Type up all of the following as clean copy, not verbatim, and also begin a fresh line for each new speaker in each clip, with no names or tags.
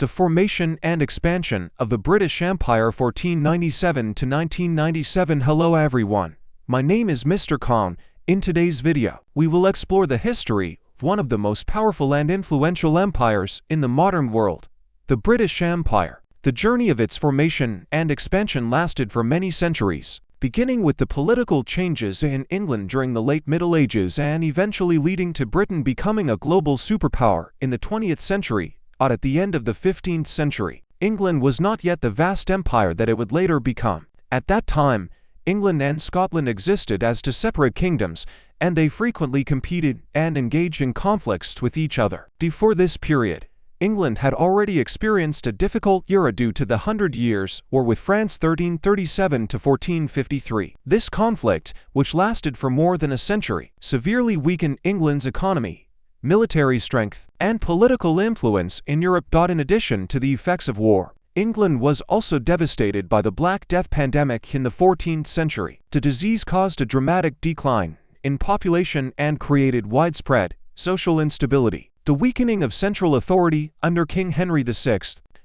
The formation and expansion of the British Empire 1497 to 1997. Hello everyone, my name is Mr. Khổng. In today's video, we will explore the history of one of the most powerful and influential empires in the modern world, the British Empire. The journey of its formation and expansion lasted for many centuries, beginning with the political changes in England during the late Middle Ages and eventually leading to Britain becoming a global superpower in the 20th century. At the end of the 15th century, England was not yet the vast empire that it would later become. At that time, England and Scotland existed as two separate kingdoms, and they frequently competed and engaged in conflicts with each other. Before this period, England had already experienced a difficult era due to the Hundred Years' War with France 1337 to 1453. This conflict, which lasted for more than a century, severely weakened England's economy, military strength, and political influence in Europe. In addition to the effects of war, England was also devastated by the Black Death pandemic in the 14th century. The disease caused a dramatic decline in population and created widespread social instability. The weakening of central authority under King Henry VI,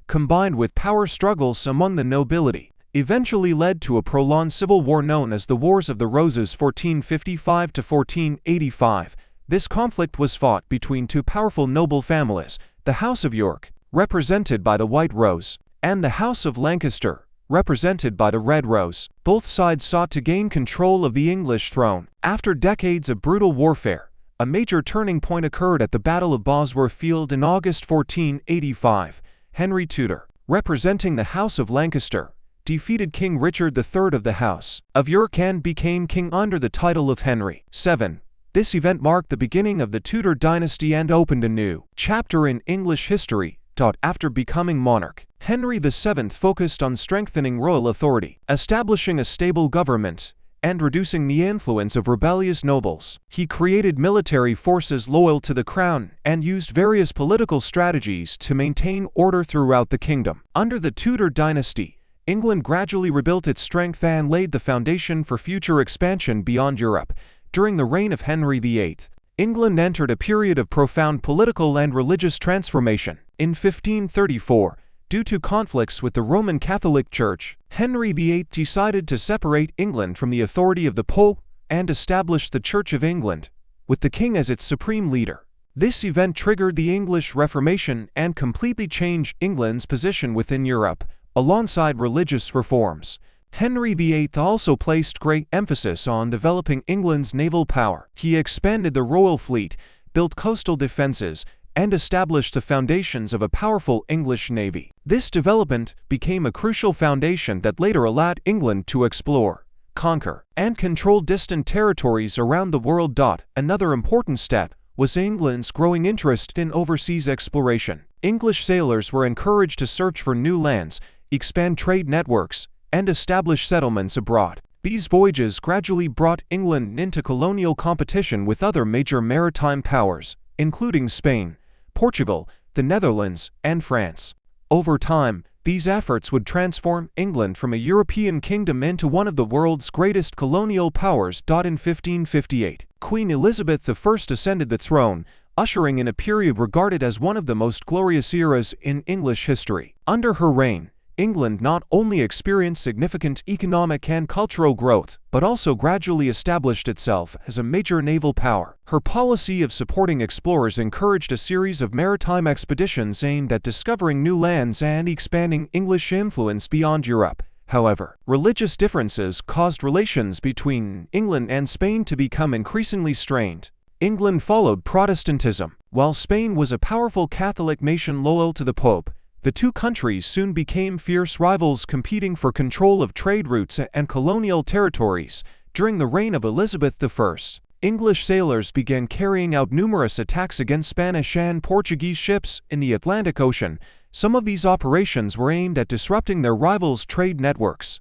combined with power struggles among the nobility, eventually led to a prolonged civil war known as the Wars of the Roses 1455 to 1485. This conflict was fought between two powerful noble families, the House of York, represented by the White Rose, and the House of Lancaster, represented by the Red Rose. Both sides sought to gain control of the English throne. After decades of brutal warfare, a major turning point occurred at the Battle of Bosworth Field in August 1485. Henry Tudor, representing the House of Lancaster, defeated King Richard III of the House of York and became king under the title of Henry VII. This event marked the beginning of the Tudor dynasty and opened a new chapter in English history. After becoming monarch, Henry VII focused on strengthening royal authority, establishing a stable government, and reducing the influence of rebellious nobles. He created military forces loyal to the crown and used various political strategies to maintain order throughout the kingdom. Under the Tudor dynasty, England gradually rebuilt its strength and laid the foundation for future expansion beyond Europe. During the reign of Henry VIII, England entered a period of profound political and religious transformation. In 1534, due to conflicts with the Roman Catholic Church, Henry VIII decided to separate England from the authority of the Pope and establish the Church of England, with the king as its supreme leader. This event triggered the English Reformation and completely changed England's position within Europe, alongside religious reforms. Henry VIII also placed great emphasis on developing England's naval power. He expanded the royal fleet, built coastal defenses, and established the foundations of a powerful English navy. This development became a crucial foundation that later allowed England to explore, conquer, and control distant territories around the world. Another important step was England's growing interest in overseas exploration. English sailors were encouraged to search for new lands, expand trade networks, and establish settlements abroad. These voyages gradually brought England into colonial competition with other major maritime powers, including Spain, Portugal, the Netherlands, and France. Over time, these efforts would transform England from a European kingdom into one of the world's greatest colonial powers. In 1558, Queen Elizabeth I ascended the throne, ushering in a period regarded as one of the most glorious eras in English history. Under her reign, England not only experienced significant economic and cultural growth, but also gradually established itself as a major naval power. Her policy of supporting explorers encouraged a series of maritime expeditions aimed at discovering new lands and expanding English influence beyond Europe. However, religious differences caused relations between England and Spain to become increasingly strained. England followed Protestantism, while Spain was a powerful Catholic nation loyal to the Pope. The two countries soon became fierce rivals, competing for control of trade routes and colonial territories. During the reign of Elizabeth I, English sailors began carrying out numerous attacks against Spanish and Portuguese ships in the Atlantic Ocean. Some of these operations were aimed at disrupting their rivals' trade networks,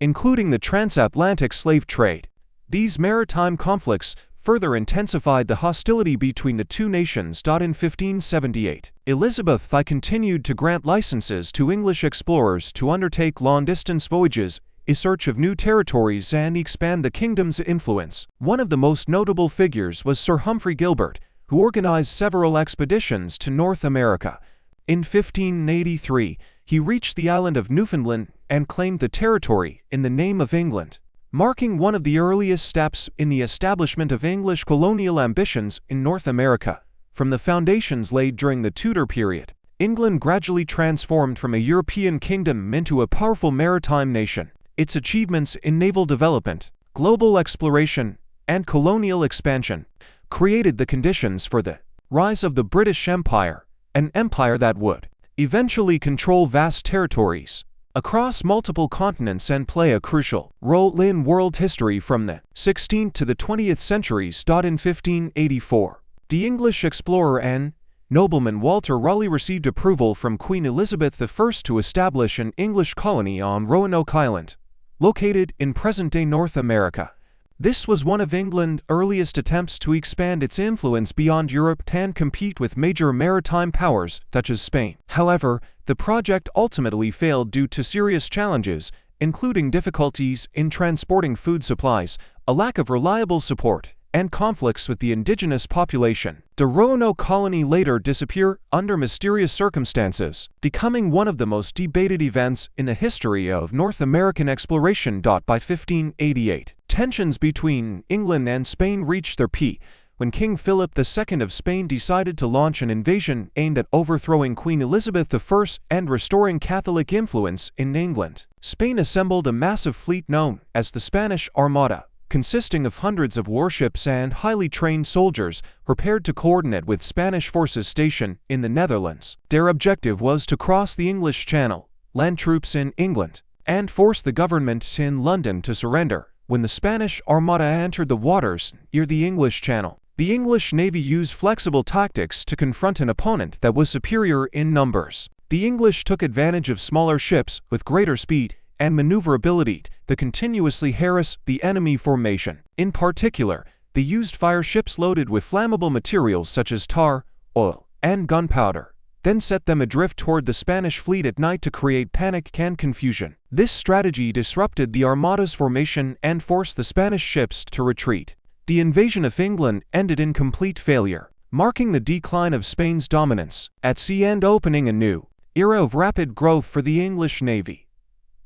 including the transatlantic slave trade. These maritime conflicts further intensified the hostility between the two nations. In 1578, Elizabeth I continued to grant licenses to English explorers to undertake long-distance voyages in search of new territories and expand the kingdom's influence. One of the most notable figures was Sir Humphrey Gilbert, who organized several expeditions to North America. In 1583, he reached the island of Newfoundland and claimed the territory in the name of England, marking one of the earliest steps in the establishment of English colonial ambitions in North America. From the foundations laid during the Tudor period, England gradually transformed from a European kingdom into a powerful maritime nation. Its achievements in naval development, global exploration, and colonial expansion created the conditions for the rise of the British Empire, an empire that would eventually control vast territories across multiple continents and play a crucial role in world history from the 16th to the 20th centuries. In 1584, the English explorer and nobleman Walter Raleigh received approval from Queen Elizabeth I to establish an English colony on Roanoke Island, located in present-day North America. This was one of England's earliest attempts to expand its influence beyond Europe and compete with major maritime powers such as Spain. However, the project ultimately failed due to serious challenges, including difficulties in transporting food supplies, a lack of reliable support, and conflicts with the indigenous population. The Roanoke colony later disappeared under mysterious circumstances, becoming one of the most debated events in the history of North American exploration. By 1588, tensions between England and Spain reached their peak when King Philip II of Spain decided to launch an invasion aimed at overthrowing Queen Elizabeth I and restoring Catholic influence in England. Spain assembled a massive fleet known as the Spanish Armada, consisting of hundreds of warships and highly trained soldiers prepared to coordinate with Spanish forces stationed in the Netherlands. Their objective was to cross the English Channel, land troops in England, and force the government in London to surrender. When the Spanish Armada entered the waters near the English Channel, the English Navy used flexible tactics to confront an opponent that was superior in numbers. The English took advantage of smaller ships with greater speed and maneuverability to continuously harass the enemy formation. In particular, they used fire ships loaded with flammable materials such as tar, oil, and gunpowder, then set them adrift toward the Spanish fleet at night to create panic and confusion. This strategy disrupted the Armada's formation and forced the Spanish ships to retreat. The invasion of England ended in complete failure, marking the decline of Spain's dominance at sea and opening a new era of rapid growth for the English Navy.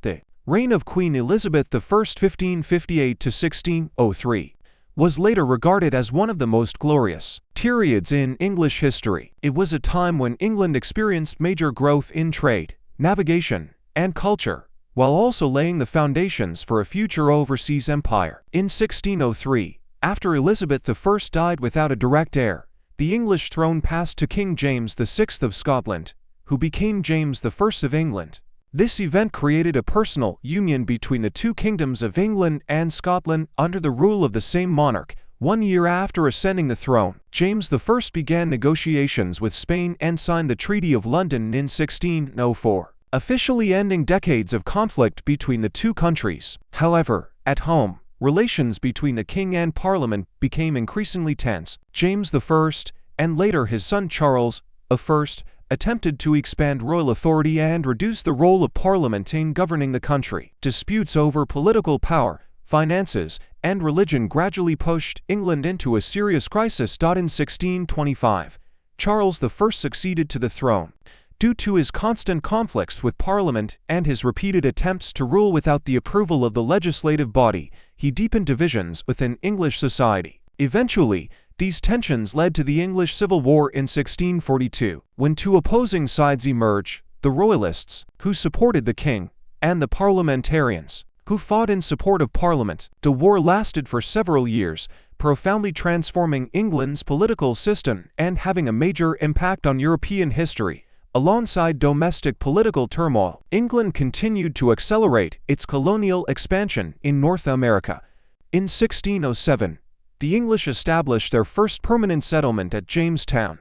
The reign of Queen Elizabeth I (1558 to 1603) was later regarded as one of the most glorious periods in English history. It was a time when England experienced major growth in trade, navigation, and culture, while also laying the foundations for a future overseas empire. In 1603, after Elizabeth I died without a direct heir, the English throne passed to King James VI of Scotland, who became James I of England. This event created a personal union between the two kingdoms of England and Scotland under the rule of the same monarch. 1 year after ascending the throne, James I began negotiations with Spain and signed the Treaty of London in 1604, officially ending decades of conflict between the two countries. However, at home, relations between the king and parliament became increasingly tense. James I, and later his son Charles I, attempted to expand royal authority and reduce the role of parliament in governing the country. Disputes over political power, finances, and religion gradually pushed England into a serious crisis. In 1625, Charles I succeeded to the throne. Due to his constant conflicts with Parliament and his repeated attempts to rule without the approval of the legislative body, he deepened divisions within English society. Eventually, these tensions led to the English Civil War in 1642, when two opposing sides emerged: the Royalists, who supported the king, and the Parliamentarians, who fought in support of Parliament. The war lasted for several years, profoundly transforming England's political system and having a major impact on European history. Alongside domestic political turmoil, England continued to accelerate its colonial expansion in North America. In 1607, the English established their first permanent settlement at Jamestown,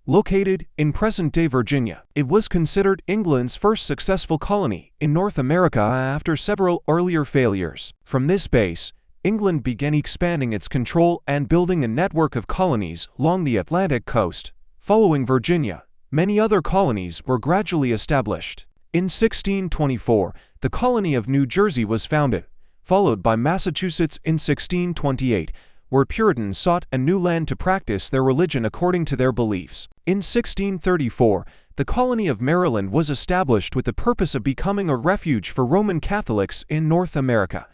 located in present-day Virginia. It was considered England's first successful colony in North America after several earlier failures. From this base, England began expanding its control and building a network of colonies along the Atlantic coast. Following Virginia, many other colonies were gradually established. In 1624, the colony of New Jersey was founded, followed by Massachusetts in 1628, where Puritans sought a new land to practice their religion according to their beliefs. In 1634, the colony of Maryland was established with the purpose of becoming a refuge for Roman Catholics in North America.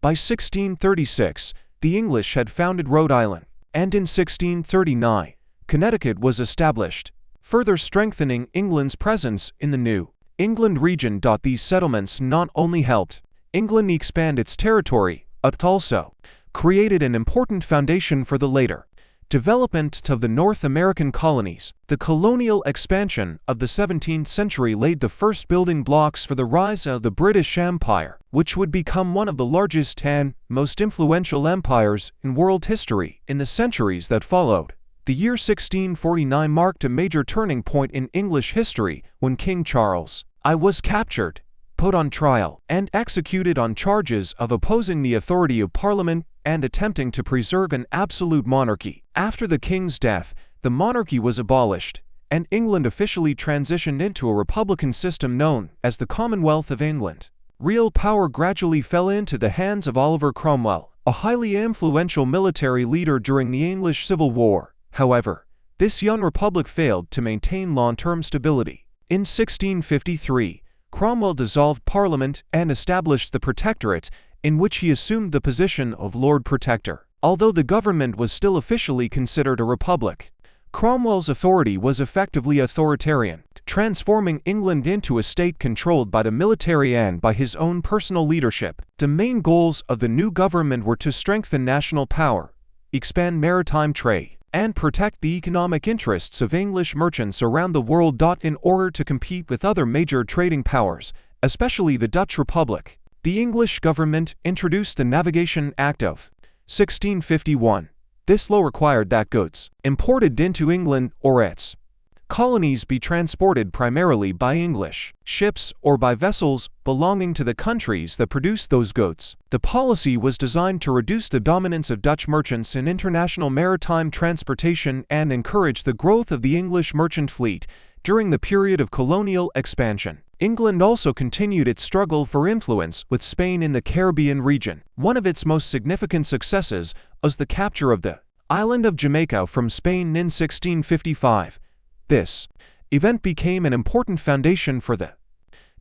By 1636, the English had founded Rhode Island, and in 1639, Connecticut was established, further strengthening England's presence in the New England region. These settlements not only helped England expand its territory, but also created an important foundation for the later development of the North American colonies. The colonial expansion of the 17th century laid the first building blocks for the rise of the British Empire, which would become one of the largest and most influential empires in world history in the centuries that followed. The year 1649 marked a major turning point in English history when King Charles I was captured, put on trial, and executed on charges of opposing the authority of Parliament and attempting to preserve an absolute monarchy. After the king's death, the monarchy was abolished, and England officially transitioned into a republican system known as the Commonwealth of England. Real power gradually fell into the hands of Oliver Cromwell, a highly influential military leader during the English Civil War. However, this young republic failed to maintain long-term stability. In 1653, Cromwell dissolved Parliament and established the Protectorate, in which he assumed the position of Lord Protector. Although the government was still officially considered a republic, Cromwell's authority was effectively authoritarian, transforming England into a state controlled by the military and by his own personal leadership. The main goals of the new government were to strengthen national power, expand maritime trade, and protect the economic interests of English merchants around the world. In order to compete with other major trading powers, especially the Dutch Republic, the English government introduced the Navigation Act of 1651. This law required that goods imported into England or its colonies be transported primarily by English ships or by vessels belonging to the countries that produced those goods. The policy was designed to reduce the dominance of Dutch merchants in international maritime transportation and encourage the growth of the English merchant fleet during the period of colonial expansion. England also continued its struggle for influence with Spain in the Caribbean region. One of its most significant successes was the capture of the island of Jamaica from Spain in 1655. This event became an important foundation for the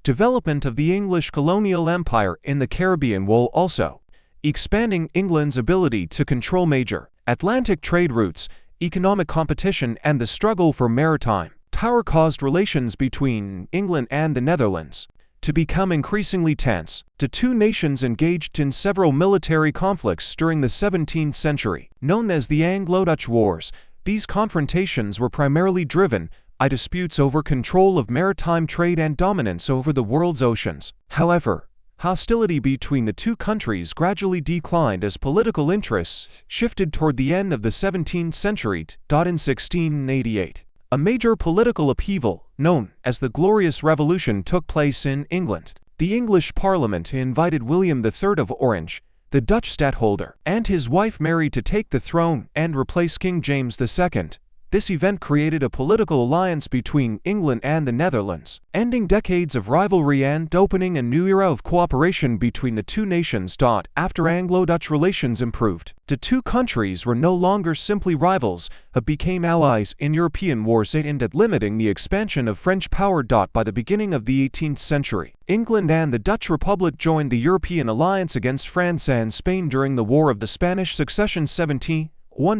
development of the English colonial empire in the Caribbean, while also expanding England's ability to control major Atlantic trade routes. Economic competition and the struggle for maritime power caused relations between England and the Netherlands to become increasingly tense. The two nations engaged in several military conflicts during the 17th century, known as the Anglo-Dutch Wars. These confrontations were primarily driven by disputes over control of maritime trade and dominance over the world's oceans. However, hostility between the two countries gradually declined as political interests shifted toward the end of the 17th century. In 1688, a major political upheaval, known as the Glorious Revolution, took place in England. The English Parliament invited William III of Orange, the Dutch stadtholder, and his wife Mary to take the throne and replace King James II. This event created a political alliance between England and the Netherlands, ending decades of rivalry and opening a new era of cooperation between the two nations. After Anglo-Dutch relations improved, the two countries were no longer simply rivals, but became allies in European wars aimed at limiting the expansion of French power. By the beginning of the 18th century, England and the Dutch Republic joined the European alliance against France and Spain during the War of the Spanish Succession 1701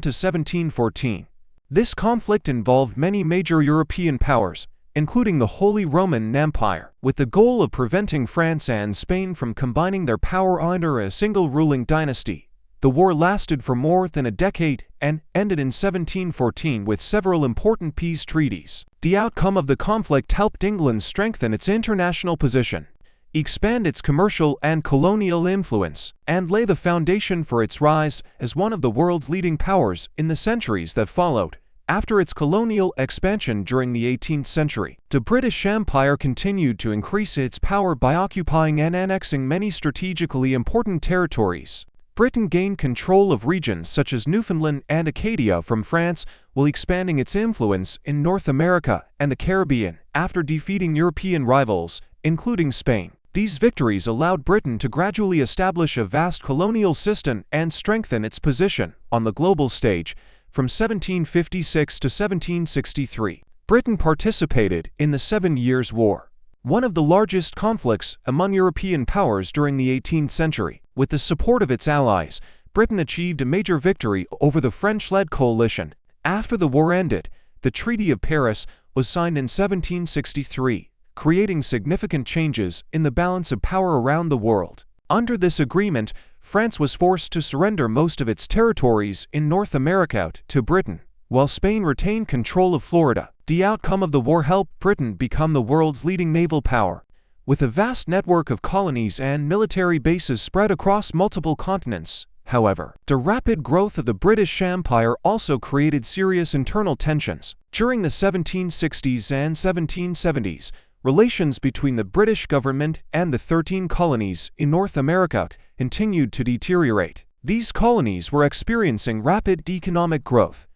to 1714. This conflict involved many major European powers, including the Holy Roman Empire, with the goal of preventing France and Spain from combining their power under a single ruling dynasty. The war lasted for more than a decade and ended in 1714 with several important peace treaties. The outcome of the conflict helped England strengthen its international position, expand its commercial and colonial influence, and lay the foundation for its rise as one of the world's leading powers in the centuries that followed. After its colonial expansion during the 18th century, the British Empire continued to increase its power by occupying and annexing many strategically important territories. Britain gained control of regions such as Newfoundland and Acadia from France, while expanding its influence in North America and the Caribbean. After defeating European rivals, including Spain, these victories allowed Britain to gradually establish a vast colonial system and strengthen its position on the global stage. From 1756 to 1763, Britain participated in the 7 Years' War, one of the largest conflicts among European powers during the 18th century. With the support of its allies, Britain achieved a major victory over the French-led coalition. After the war ended, the Treaty of Paris was signed in 1763, creating significant changes in the balance of power around the world. Under this agreement, France was forced to surrender most of its territories in North America to Britain, while Spain retained control of Florida. The outcome of the war helped Britain become the world's leading naval power, with a vast network of colonies and military bases spread across multiple continents. However, the rapid growth of the British Empire also created serious internal tensions. During the 1760s and 1770s, relations between the British government and the 13 colonies in North America continued to deteriorate. These colonies were experiencing rapid economic growth,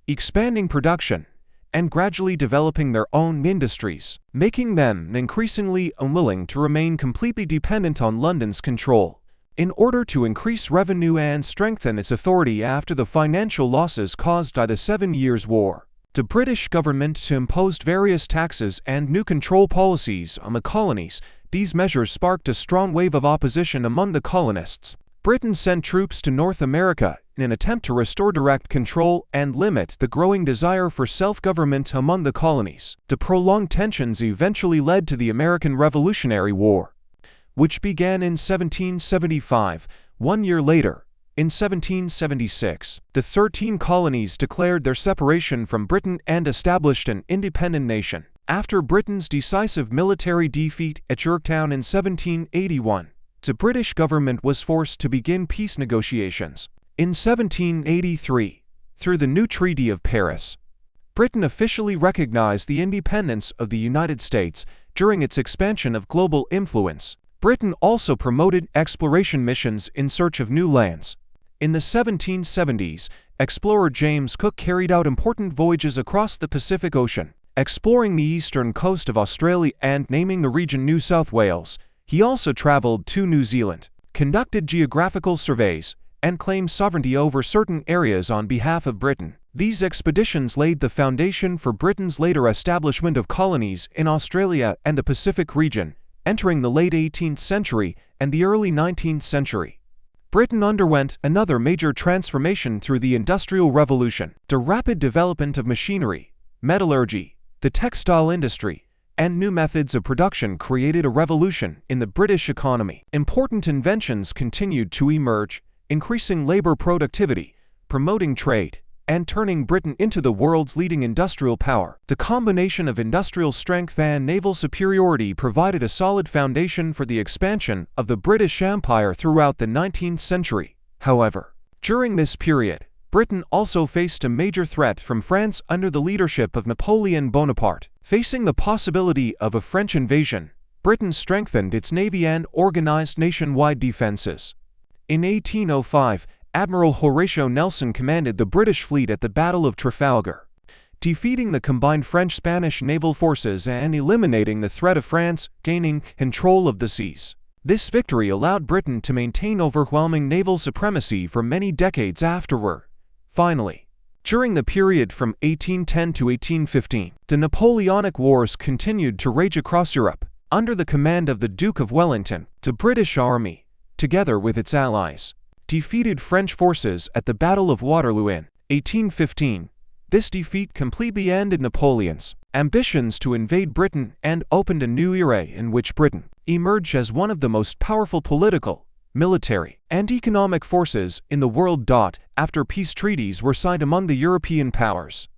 expanding production, and gradually developing their own industries, making them increasingly unwilling to remain completely dependent on London's control. In order to increase revenue and strengthen its authority after the financial losses caused by the 7 Years' War, the British government imposed various taxes and new control policies on the colonies. These measures sparked a strong wave of opposition among the colonists. Britain sent troops to North America in an attempt to restore direct control and limit the growing desire for self-government among the colonies. The prolonged tensions eventually led to the American Revolutionary War, which began in 1775. 1 year later, in 1776, the 13 colonies declared their separation from Britain and established an independent nation. After Britain's decisive military defeat at Yorktown in 1781, the British government was forced to begin peace negotiations. In 1783, through the new Treaty of Paris, Britain officially recognized the independence of the United States. During its expansion of global influence, Britain also promoted exploration missions in search of new lands. In the 1770s, explorer James Cook carried out important voyages across the Pacific Ocean, exploring the eastern coast of Australia and naming the region New South Wales. He also traveled to New Zealand, conducted geographical surveys, and claimed sovereignty over certain areas on behalf of Britain. These expeditions laid the foundation for Britain's later establishment of colonies in Australia and the Pacific region. Entering the late 18th century and the early 19th century, Britain underwent another major transformation through the Industrial Revolution. The rapid development of machinery, metallurgy, the textile industry, and new methods of production created a revolution in the British economy. Important inventions continued to emerge, increasing labor productivity, promoting trade, and turning Britain into the world's leading industrial power. The combination of industrial strength and naval superiority provided a solid foundation for the expansion of the British Empire throughout the 19th century. However, during this period, Britain also faced a major threat from France under the leadership of Napoleon Bonaparte. Facing the possibility of a French invasion, Britain strengthened its navy and organized nationwide defenses. In 1805, Admiral Horatio Nelson commanded the British fleet at the Battle of Trafalgar, defeating the combined French-Spanish naval forces and eliminating the threat of France gaining control of the seas. This victory allowed Britain to maintain overwhelming naval supremacy for many decades afterward. Finally, during the period from 1810 to 1815, the Napoleonic Wars continued to rage across Europe. Under the command of the Duke of Wellington, the British Army, together with its allies, defeated French forces at the Battle of Waterloo in 1815. This defeat completely ended Napoleon's ambitions to invade Britain and opened a new era in which Britain emerged as one of the most powerful political, military, and economic forces in the world. After peace treaties were signed among the European powers,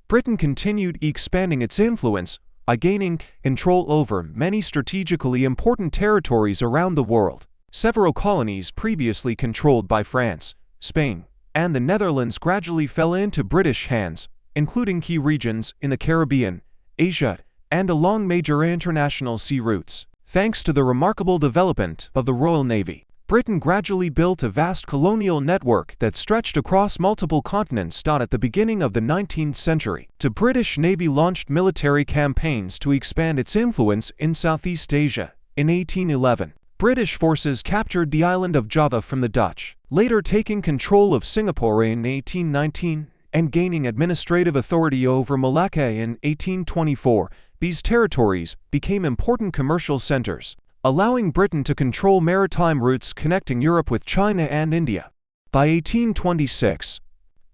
Britain continued expanding its influence by gaining control over many strategically important territories around the world. Several colonies previously controlled by France, Spain, and the Netherlands gradually fell into British hands, including key regions in the Caribbean, Asia, and along major international sea routes. Thanks to the remarkable development of the Royal Navy, Britain gradually built a vast colonial network that stretched across multiple continents. At the beginning of the 19th century, the British Navy launched military campaigns to expand its influence in Southeast Asia. In 1811, British forces captured the island of Java from the Dutch, later taking control of Singapore in 1819. and gaining administrative authority over Malacca in 1824, these territories became important commercial centers, allowing Britain to control maritime routes connecting Europe with China and India. By 1826,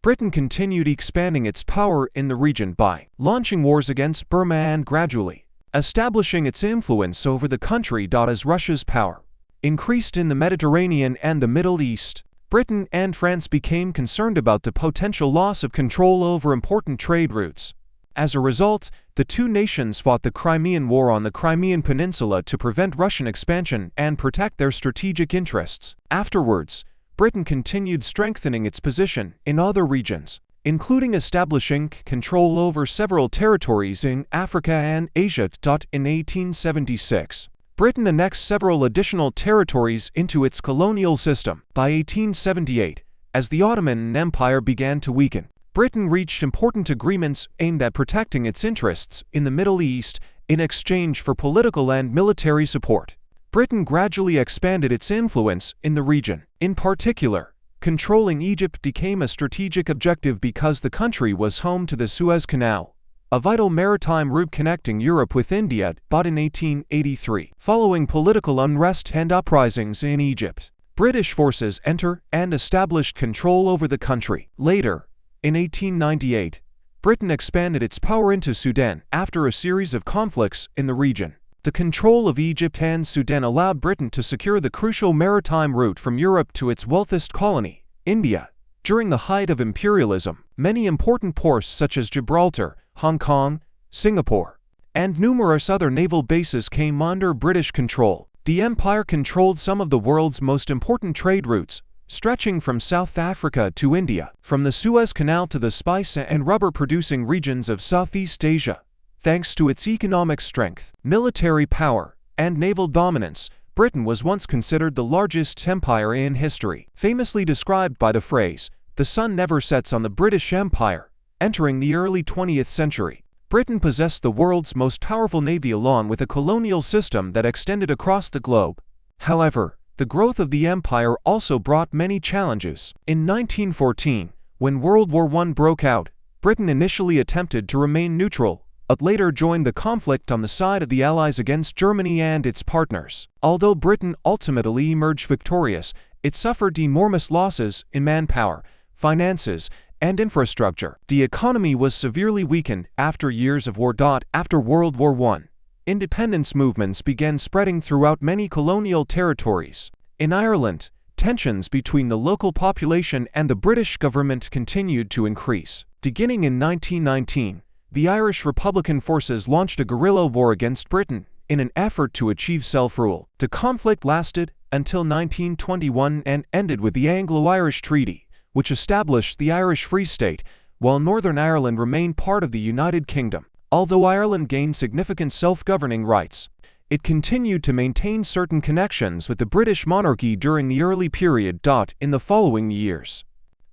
Britain continued expanding its power in the region by launching wars against Burma and gradually establishing its influence over the country. As Russia's power increased in the Mediterranean and the Middle East, Britain and France became concerned about the potential loss of control over important trade routes. As a result, the two nations fought the Crimean War on the Crimean Peninsula to prevent Russian expansion and protect their strategic interests. Afterwards, Britain continued strengthening its position in other regions, including establishing control over several territories in Africa and Asia. In 1876, Britain annexed several additional territories into its colonial system. By 1878, as the Ottoman Empire began to weaken, Britain reached important agreements aimed at protecting its interests in the Middle East in exchange for political and military support. Britain gradually expanded its influence in the region. In particular, controlling Egypt became a strategic objective because the country was home to the Suez Canal, a vital maritime route connecting Europe with India. In 1883, following political unrest and uprisings in Egypt, British forces entered and established control over the country. Later, in 1898, Britain expanded its power into Sudan after a series of conflicts in the region. The control of Egypt and Sudan allowed Britain to secure the crucial maritime route from Europe to its wealthiest colony, India. During the height of imperialism, many important ports such as Gibraltar, Hong Kong, Singapore, and numerous other naval bases came under British control. The empire controlled some of the world's most important trade routes, stretching from South Africa to India, from the Suez Canal to the spice and rubber-producing regions of Southeast Asia. Thanks to its economic strength, military power, and naval dominance, Britain was once considered the largest empire in history, famously described by the phrase, "The sun never sets on the British Empire." Entering the early 20th century, Britain possessed the world's most powerful navy along with a colonial system that extended across the globe. However, the growth of the empire also brought many challenges. In 1914, when World War I broke out, Britain initially attempted to remain neutral, but later joined the conflict on the side of the Allies against Germany and its partners. Although Britain ultimately emerged victorious, it suffered enormous losses in manpower, finances, and infrastructure. The economy was severely weakened after years of war. After World War I, independence movements began spreading throughout many colonial territories. In Ireland, tensions between the local population and the British government continued to increase. Beginning in 1919, the Irish Republican forces launched a guerrilla war against Britain in an effort to achieve self-rule. The conflict lasted until 1921 and ended with the Anglo-Irish Treaty, which established the Irish Free State, while Northern Ireland remained part of the United Kingdom. Although Ireland gained significant self-governing rights, it continued to maintain certain connections with the British monarchy during the early period. In the following years,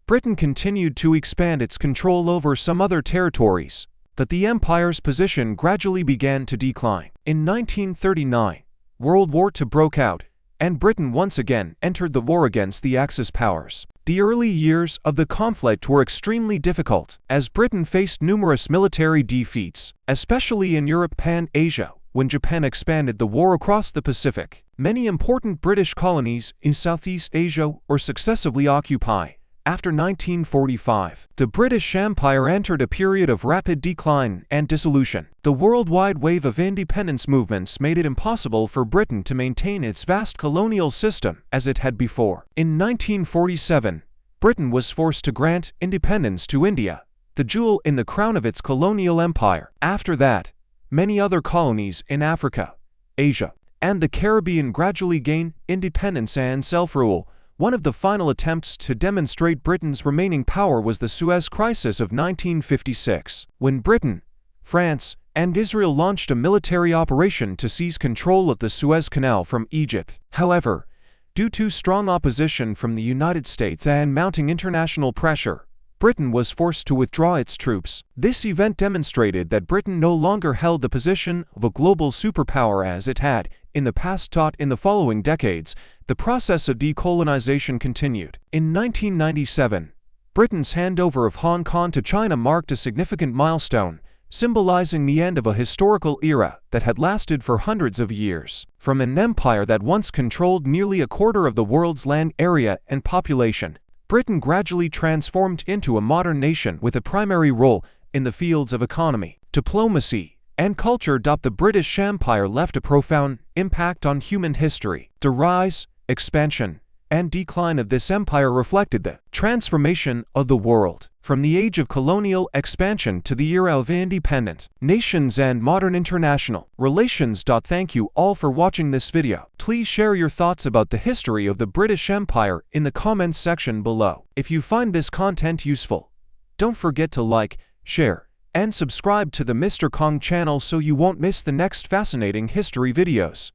Britain continued to expand its control over some other territories, but the empire's position gradually began to decline. In 1939, World War II broke out, and Britain once again entered the war against the Axis powers. The early years of the conflict were extremely difficult, as Britain faced numerous military defeats, especially in Europe and Asia. When Japan expanded the war across the Pacific, many important British colonies in Southeast Asia were successively occupied. After 1945, the British Empire entered a period of rapid decline and dissolution. The worldwide wave of independence movements made it impossible for Britain to maintain its vast colonial system as it had before. In 1947, Britain was forced to grant independence to India, the jewel in the crown of its colonial empire. After that, many other colonies in Africa, Asia, and the Caribbean gradually gained independence and self-rule. One of the final attempts to demonstrate Britain's remaining power was the Suez Crisis of 1956, when Britain, France, and Israel launched a military operation to seize control of the Suez Canal from Egypt. However, due to strong opposition from the United States and mounting international pressure, Britain was forced to withdraw its troops. This event demonstrated that Britain no longer held the position of a global superpower as it had in the past. In the following decades, the process of decolonization continued. In 1997, Britain's handover of Hong Kong to China marked a significant milestone, symbolizing the end of a historical era that had lasted for hundreds of years. From an empire that once controlled nearly a quarter of the world's land area and population, Britain gradually transformed into a modern nation with a primary role in the fields of economy, diplomacy, and culture. The British Empire left a profound impact on human history. The rise, expansion, and decline of this empire reflected the transformation of the world, from the age of colonial expansion to the era of independent nations and modern international relations. Thank you all for watching this video. Please share your thoughts about the history of the British Empire in the comments section below. If you find this content useful, don't forget to like, share, and subscribe to the Mr. Khổng channel so you won't miss the next fascinating history videos.